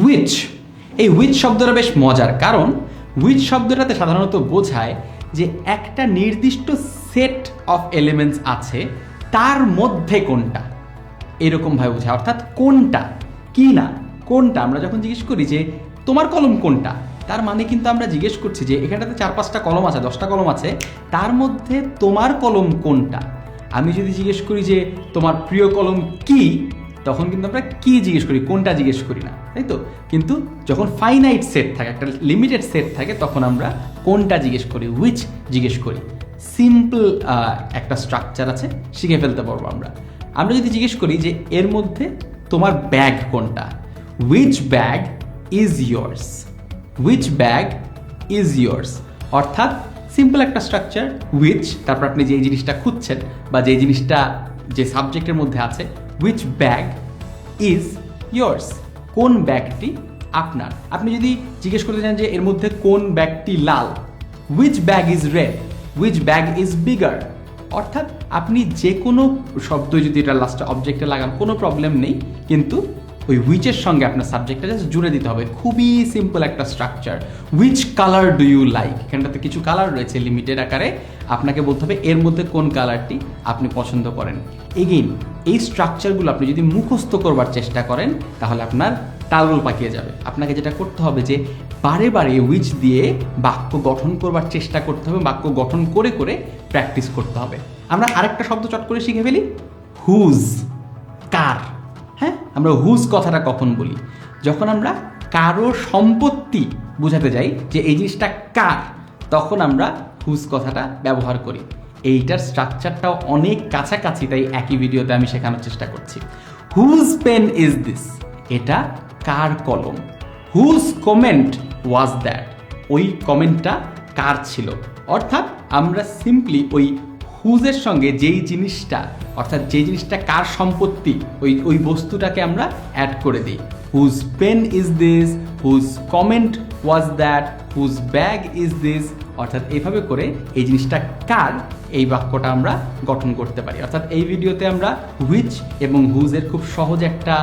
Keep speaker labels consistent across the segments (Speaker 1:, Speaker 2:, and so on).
Speaker 1: Which, এই which শব্দটা বেশ মজার, কারণ হুইচ শব্দটাতে সাধারণত বোঝায় যে একটা নির্দিষ্ট সেট অফ এলিমেন্টস আছে, তার মধ্যে কোনটা, এরকমভাবে বোঝায়। অর্থাৎ কোনটা, কি না, কোনটা। আমরা যখন জিজ্ঞেস করি যে তোমার কলম কোনটা, তার মানে কিন্তু আমরা জিজ্ঞেস করছি যে এখানটাতে 4-5টা কলম আছে, 10টা কলম আছে, তার মধ্যে তোমার কলম কোনটা। আমি যদি জিজ্ঞেস করি যে তোমার প্রিয় কলম কি, তখন কিন্তু আমরা কি জিজ্ঞেস করি, কোনটা জিজ্ঞেস করি না, তাই তো। কিন্তু যখন ফাইনাইট সেট থাকে, একটা লিমিটেড সেট থাকে, তখন আমরা কোনটা জিজ্ঞেস করি, হুইচ জিজ্ঞেস করি। সিম্পল একটা স্ট্রাকচার আছে, শিখে ফেলতে পারবো আমরা। আমরা যদি জিজ্ঞেস করি যে এর মধ্যে তোমার ব্যাগ কোনটা, which bag is years, which bag is years. অর্থাৎ সিম্পল একটা স্ট্রাকচার, হুইচ, তারপর আপনি যেই জিনিসটা খুঁজছেন বা যেই জিনিসটা যে সাবজেক্টের মধ্যে আছে, হুইচ ব্যাগ ইজ ইয়ার্স, কোন ব্যাগটি আপনার। আপনি যদি জিজ্ঞেস করতে চান যে এর মধ্যে কোন ব্যাগটি লাল, which bag is red, which bag is bigger. অর্থাৎ আপনি যে কোনো শব্দ যদি এটা লাস্টে অবজেক্টে লাগান, কোনো প্রবলেম নেই, কিন্তু ওই হুইচের সঙ্গে আপনার সাবজেক্টটা জাস্ট জুড়ে দিতে হবে। খুবই সিম্পল একটা structure. Which colour do you like, এখানটাতে কিছু কালার রয়েছে লিমিটেড আকারে, আপনাকে বলতে হবে এর মধ্যে কোন কালারটি আপনি পছন্দ করেন। এগেইন এই স্ট্রাকচারগুলো আপনি যদি মুখস্থ করবার চেষ্টা করেন, তাহলে আপনার তালগোল পাকিয়ে যাবে। আপনাকে যেটা করতে হবে যে বারে বারে হুইচ দিয়ে বাক্য গঠন করবার চেষ্টা করতে হবে, বাক্য গঠন করে করে প্র্যাকটিস করতে হবে। আমরা আরেকটা শব্দ চট করে শিখে ফেলি, হুজ, কার। হ্যাঁ, আমরা হুজ কথাটা কখন বলি, যখন আমরা কারো সম্পত্তি বোঝাতে যাই যে এই জিনিসটা কার, তখন আমরা হুজ কথাটা ব্যবহার করি। এইটার স্ট্রাকচারটাও অনেক কাছাকাছি, তাই একই ভিডিওতে আমি শেখানোর চেষ্টা করছি। হুজ পেন ইজ দিস, এটা কার কলম। হুজ কমেন্ট ওয়াজ দ্যাট, ওই কমেন্টটা কার ছিল। অর্থাৎ আমরা সিম্পলি ওই হুজের সঙ্গে যেই জিনিসটা, অর্থাৎ যেই জিনিসটা কার সম্পত্তি, ওই বস্তুটাকে আমরা অ্যাড করে দিই। Whose pen is this, whose comment was that, whose bag is this. অর্থাৎ এইভাবে করে এই জিনিসটা কার, এই বাক্যটা আমরা গঠন করতে পারি। অর্থাৎ এই ভিডিওতে আমরা হুইচ এবং হুজের খুব সহজ একটা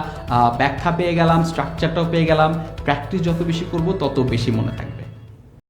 Speaker 1: ব্যাখ্যা পেয়ে গেলাম, স্ট্রাকচারটাও পেয়ে গেলাম। প্র্যাকটিস যত বেশি করব তত বেশি মনে থাকবে।